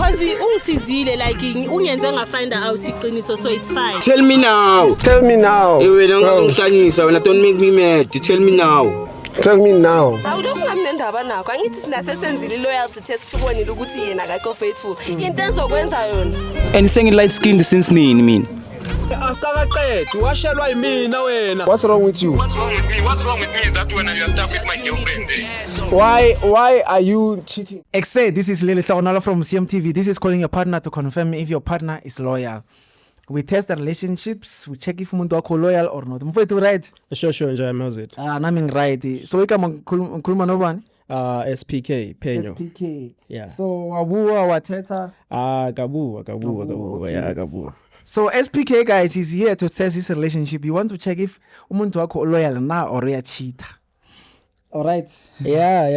Cause ungisizile like ungenze ngafind out iqiniso, so it's fine. Tell me now. Tell me now. Wena ungihlanyisa wena, don't make me mad. Tell me now. Tell me now. Awudokungamnendaba nakho. Angithi sinasesenzile loyalty test sibonile ukuthi yena akakho faithful. Into ezokwenza yona. And saying light skinned since nini mina. Asikaqedi washelwa yimina wena. What's wrong with you? What's wrong with me? What's wrong with me is that when I am stuck with my girlfriend. Why are you cheating? Exe, this is Lily Shaunala from CMTV. This is calling your partner to confirm if your partner is loyal. We test the relationships, we check if umuntu wakho loyal or not. Mfowethu right? Sure nje how's it? Nami right. So ikama ngikhuluma nobani? SPK Penyo. SPK. Yeah. So wabuwa wathetha. Kabuwa. Yeah, kabuwa. So SPK guys is here to test this relationship. You want to check if umuntu wakho loyal na or ya cheater. All right. Yeah.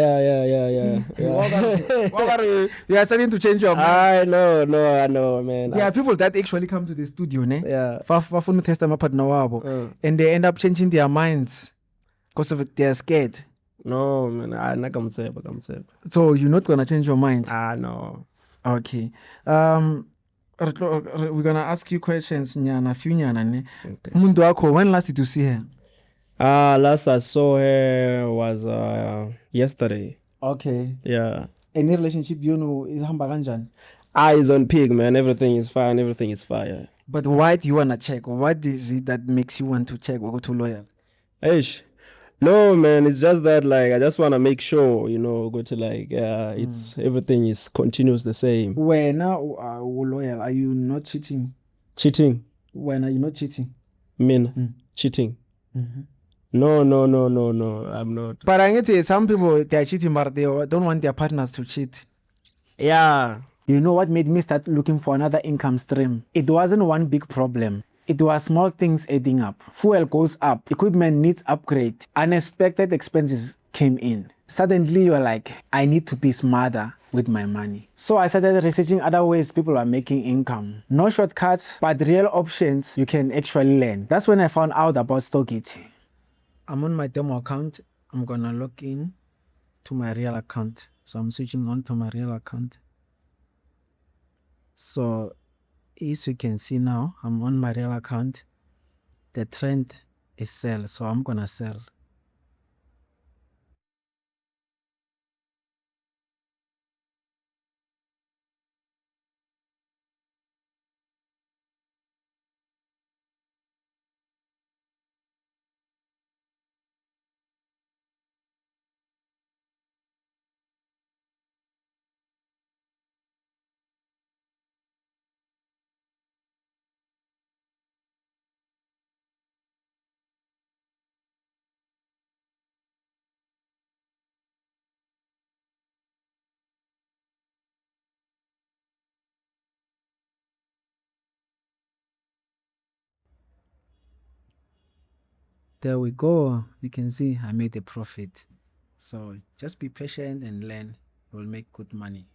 You are starting to change your mind. I know, man. There are people that actually come to the studio, ne? Yeah. Bafuna test ama partner wabo, and they end up changing their minds because of it, they are scared. No, man. Nakamseba. So you're not gonna change your mind. No. Okay. We're gonna ask you questions, nyana, few nyana, ne? Okay. Umuntu wakho, when last did you see her? Last I saw her was yesterday. Okay. Yeah. Any relationship you know is hamba kanjani? Eyes on pig, man. Everything is fine. Everything is fire. But why do you wanna check? What is it that makes you want to check or go to loyal? Ish. No, man. It's just that, like, I just want to make sure, go to, like, it's everything is continues the same. When now loyal, are you not cheating? Cheating? When are you not cheating? Cheating? Mm-hmm. No, I'm not. But I get some people, they are cheating, but they don't want their partners to cheat. Yeah. You know what made me start looking for another income stream? It wasn't one big problem. It was small things adding up. Fuel goes up, equipment needs upgrade, unexpected expenses came in. Suddenly you're like, I need to be smarter with my money. So I started researching other ways people are making income. No shortcuts, but real options you can actually learn. That's when I found out about Stokit. I'm on my demo account. I'm gonna log in to my real account. So I'm switching on to my real account. So as you can see now, I'm on my real account. The trend is sell, so I'm gonna sell. There we go. You can see I made a profit. So just be patient and learn. You'll make good money.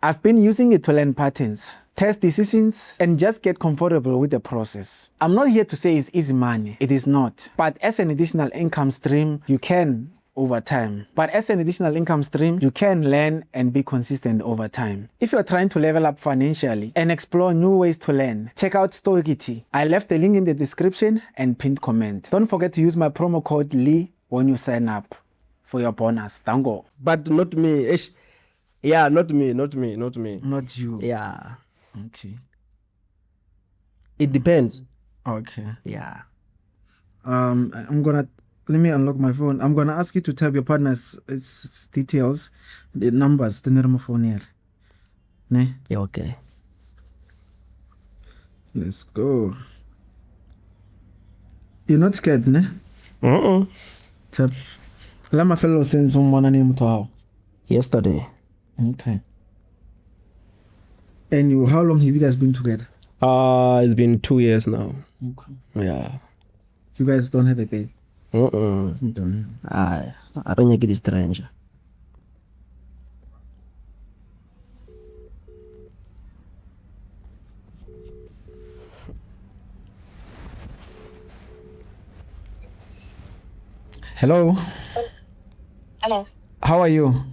I've been using it to learn patterns, test decisions, and just get comfortable with the process. I'm not here to say it's easy money. It is not. But as an additional income stream, you can over time. But as an additional income stream, you can learn and be consistent over time. If you're trying to level up financially and explore new ways to learn, check out Stokit. I left the link in the description and pinned comment. Don't forget to use my promo code Lee when you sign up for your bonus. Tango. But not me. Ish. Yeah, not me. Not you. Yeah. Okay. It depends. Okay. Yeah. Let me unlock my phone. I'm gonna ask you to type your partner's details, the numbers, the number phone here. Ne? Yeah, okay. Let's go. You're not scared, ne? Tap. Let my fellow send someone a name to how? Yesterday. Okay. And how long have you guys been together? It's been 2 years now. Okay. Yeah. You guys don't have a baby? Don't. I don't get a stranger. Hello. Hello. How are you?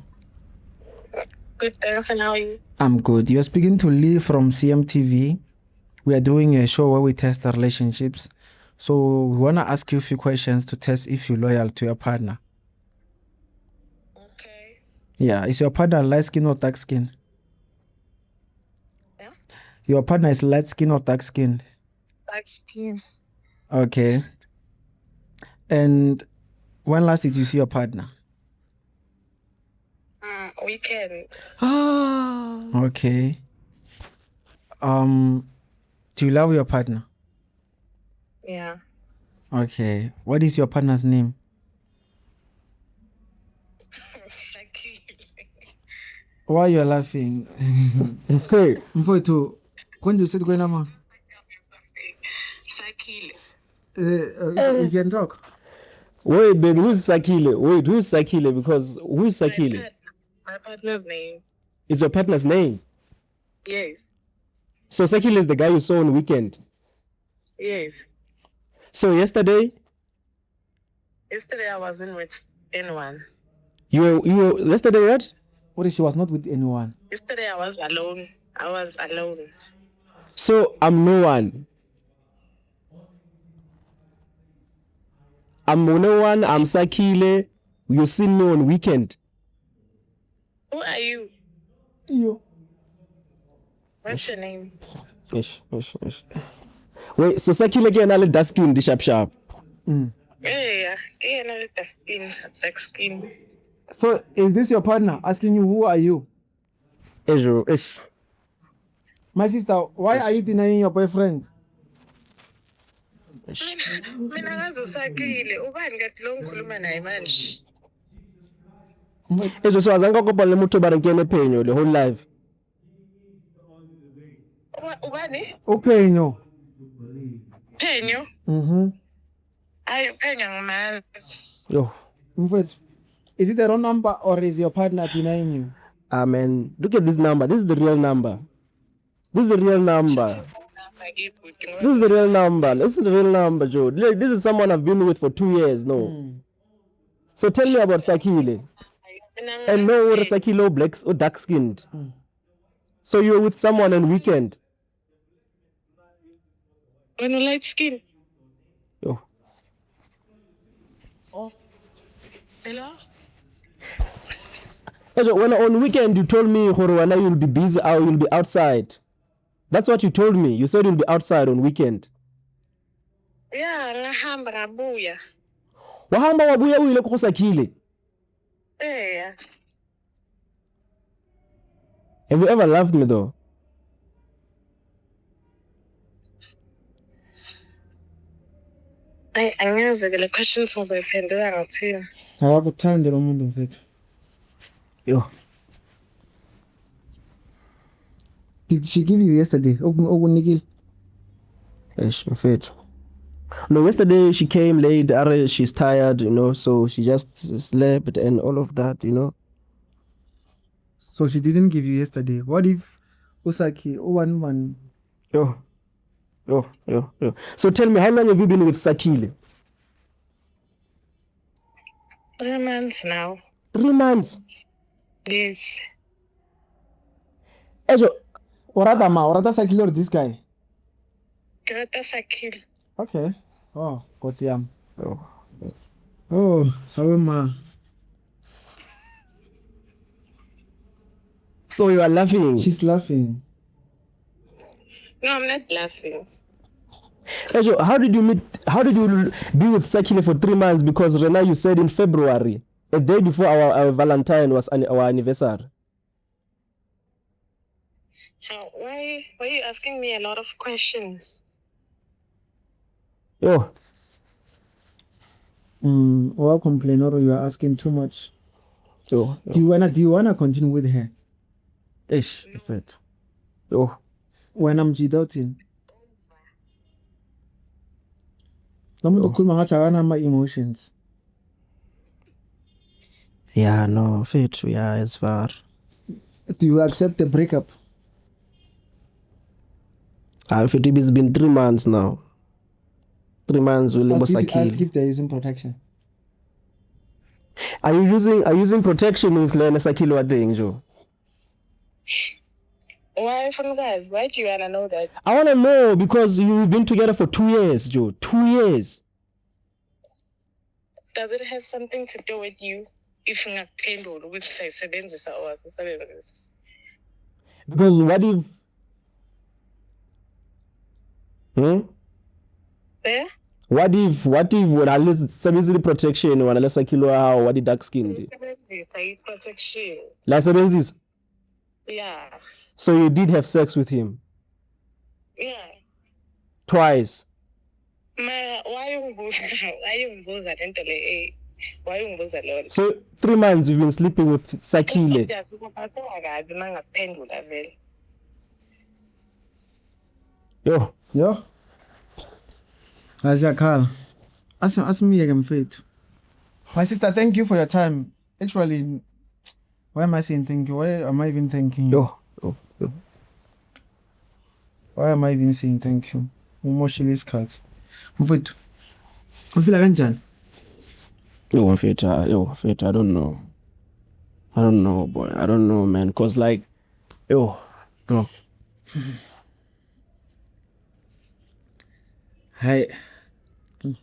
good, thanks. And how are you? I'm good. You're speaking to Lee from CMTV. We are doing a show where we test the relationships. So we want to ask you a few questions to test if you're loyal to your partner. Okay. Yeah. Is your partner light skin or dark skin? Yeah? Your partner is light skin or dark skin? Dark skin. Okay. And when last did you see your partner? Weekend. Okay. Do you love your partner? Yeah. Okay. What is your partner's name? Why are you laughing? Hey, mfowethu, konje usithi kwena ma? Shakile. You can talk. Wait, baby, who's Sakile? Wait, who's Sakile? Because who is Sakile? My partner's name. It's your partner's name. Yes. So Sakile is the guy you saw on weekend. Yes. So yesterday, Yesterday I wasn't with anyone. you were yesterday what? What if she was not with anyone? Yesterday I was alone. So I'm no one. I'm no one. I'm Sakile. You seen me on weekend. Who are you? You. What's your name? Ish. Wait, so Sakile again, I'll dark skin, the sharp. Yeah. Get another dark skin. So is this your partner asking you who are you? Ish. My sister, why are you denying your boyfriend? Mina ngazosakile. Ubani ngathi lo ngikhuluma naye manje? Ish, so azange kopa le mutho ba ngene phenyo the whole life. Ubani? Uphenyo. Phenyo? Ayi uphenya ngimazi. Yo. Mfowethu, is it the wrong number or is your partner denying you? Amen. Look at this number. This is the real number. This is the real number. This is the real number. This is the real number, Joe. Like, this is someone I've been with for 2 years, no. So tell me about Sakile. And no, what Sakile black or dark skinned. So you were with someone on weekend. When you light skin. Yo. Hello? So when on weekend you told me Horwana, you'll be busy or you'll be outside. That's what you told me. You said you'll be outside on weekend. Yeah, ngahamba ngabuya. Wahamba wabuya uyile ko Sakile. Yeah. Have you ever loved me though? Angazi ke le questions ngizophendula ngathini. Akakuthandi lo muntu mfethu. Yo. Did she give you yesterday? Okunikile. Yes, mfethu. No, yesterday she came late, she's tired, so she just slept and all of that, So she didn't give you yesterday. What if Usaki one? Yo. So tell me, how long have you been with Sakile? 3 months now. 3 months? Yes. Ejo, orata Sakile or this guy? Greta Sakile. Okay. Oh, Kotiam. Oh, how So you are laughing? She's laughing. No, I'm not laughing. Ejo, how did you be with Sakile for 3 months? Because Rena, you said in February, a day before our Valentine was our anniversary. Why are you asking me a lot of questions? Yo. Or complain or you are asking too much. Yo. Do you wanna continue with her? Ish, perfect. Yo. When I'm doubting. My emotions. Yeah, no, fit. Yeah, as far. Do you accept the breakup? It's been 3 months now. 3 months with Sakile. Ask if they're using protection. Are you using protection with Lena Sakile or the Angel? Why, Fungazi? Why do you wanna know that? I want to know because you've been together for 2 years, Joe. 2 years. Does it have something to do with you? If not pendulum, which say sebenzisa or sebenzisa. Because what if... There? What if unless sebenzisa protection or unless kilo how what the dark skin? Sebenzisa protection. La sebenzisa. Yeah. So you did have sex with him? Yeah. Twice. Why you Lord? So 3 months you've been sleeping with Sakile. Yo. Aziyakhala. Asimiyeke mfethu. My sister, thank you for your time. Actually, why am I saying thank you? Why am I even thanking you? Yo. Why am I even saying thank you? Umoshile isikhathi. Mfethu. Ufila kanjani? Yo, Feta, I don't know. I don't know, boy. I don't know, man. Cause like, yo. Hey.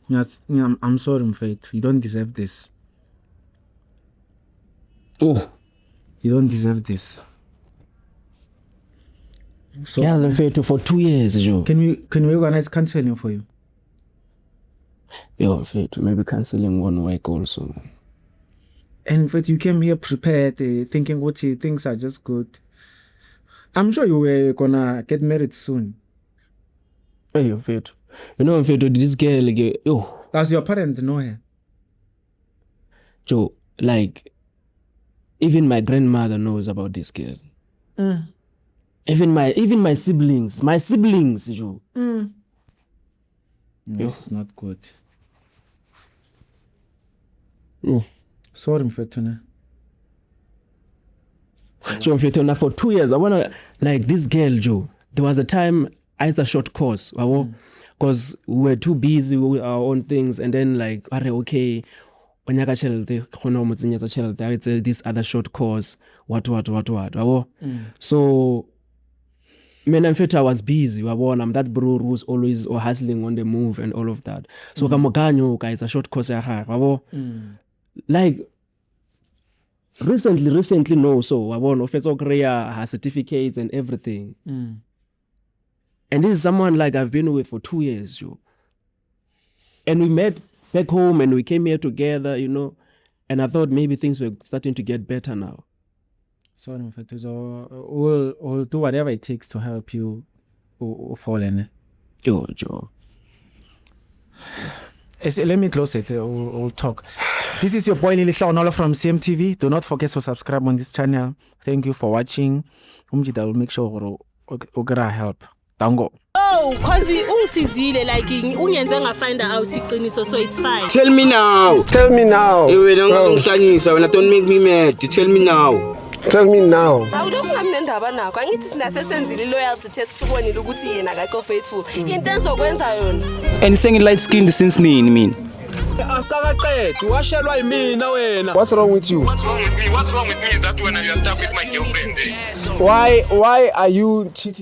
I'm sorry, mfethu. You don't deserve this. Oh. You don't deserve this. So Yeah, Feta for 2 years, Joe. can we organize counseling for you? Yo, Feta, maybe canceling one week also. And but you came here prepared, thinking what things are just good. I'm sure you were gonna get married soon. Hey, Feta. You know, Feta, this girl, yo. Does your parent know her? Joe, like, even my grandmother knows about this girl. Even my siblings, Joe. This is not good. Sorry, mfethu. Joe, Feta, for 2 years, I wanna, like, this girl, Joe. There was a time I had a short course, because we were too busy with our own things, and then like, okay, it's this other short course, what. So, man, I'm I was busy. I'm that bro who's always hustling on the move and all of that. So, guys, a short course, like, recently, no. So, Officer Korea has certificates and everything. And this is someone like I've been with for 2 years, Joe. And we met back home and we came here together, you know. And I thought maybe things were starting to get better now. Sorry, mfethu. So we'll do whatever it takes to help you fall in. Yo, Joe. Let me close it. We'll talk. This is your boy Lily Shaunolo from CMTV. Do not forget to subscribe on this channel. Thank you for watching. Umjida will make sure you get help. Tango. Oh, cause ungisizile like ungenze ngafind out iqiniso, so it's fine. Tell me now. Tell me now. Hey, wena ungihlanyisa, wena don't make me mad. Tell me now. Tell me now. Awudokungamnendaba nakho. Angithi sina sesenzile loyalty test sikubonile ukuthi yena akekho faithful. Into enzokwenza yona. And saying light skinned since nini mean? Asikaqedi, washelwa yimina wena. What's wrong with you? What's wrong with me? What's wrong with me is that when you are stuck with my girlfriend. Why are you cheating?